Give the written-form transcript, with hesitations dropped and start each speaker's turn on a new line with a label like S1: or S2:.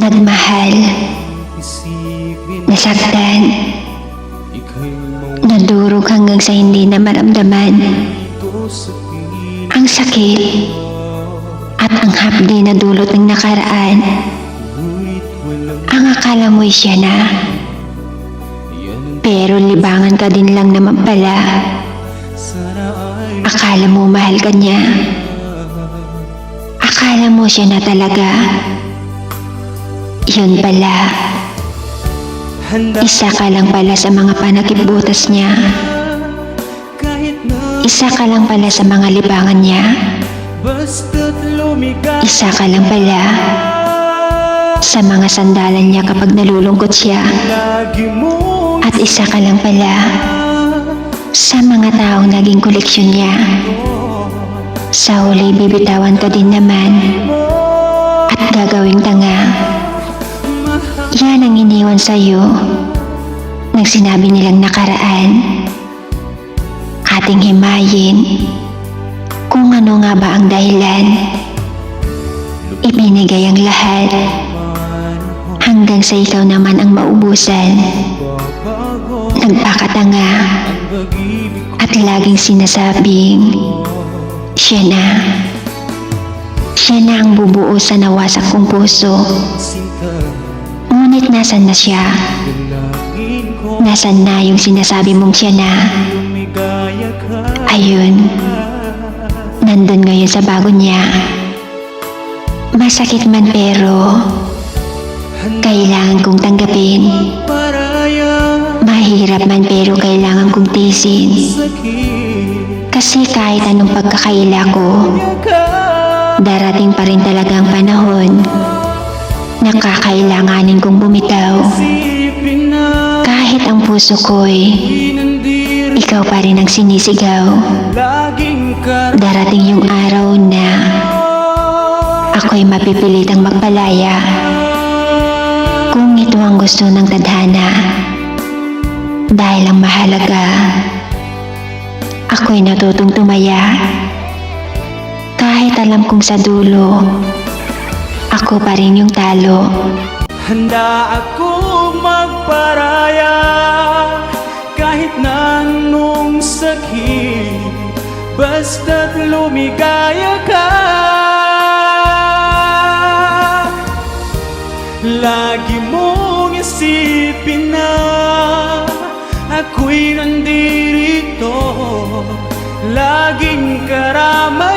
S1: Nagmahal, nasaktan, nadurog hanggang sa hindi na maramdaman ang sakit at ang hapdi na dulot ng nakaraan. Ang akala mo'y siya na, pero libangan ka din lang naman pala. Akala mo mahal ka niya, akala mo siya na talaga. Yun pala, isa ka lang pala sa mga panakipbutas niya. Isa ka lang pala sa mga libangan niya. Isa ka lang pala sa mga sandalan niya kapag nalulungkot siya. At isa ka lang pala sa mga taong naging koleksyon niya. Sa huli, bibitawan ka din naman at gagawing tanga. Yan ang iniwan sa'yo nang sinabi nilang nakaraan. Ating himayin kung ano nga ba ang dahilan. Ibinigay ang lahat hanggang sa ikaw naman ang maubusan. Nagpakatanga at laging sinasabing siya na ang bubuo sa nawasak kong puso. Ngunit nasan na siya? Nasan na yung sinasabi mong siya na? Ayun, nandun ngayon sa bago niya. Masakit man pero kailangan kong tanggapin. Mahirap man pero kailangan kong tiisin. Kasi kahit anong pagkakaila ko, darating pa rin talaga ang panahon na kakailanganin kong bumitaw. Kahit ang puso ko'y ikaw pa rin ang sinisigaw. Darating yung araw na ako'y mapipilitang magpalaya. Kung ito ang gusto ng tadhana, dahil ang mahalaga, ako'y natutong tumaya. Kahit alam kong sa dulo, ako pa rin yung talo.
S2: Handa akong magparaya kahit na anong sakit, basta't lumigaya ka. Lagi mong isipin na ako'y nandirito, laging karama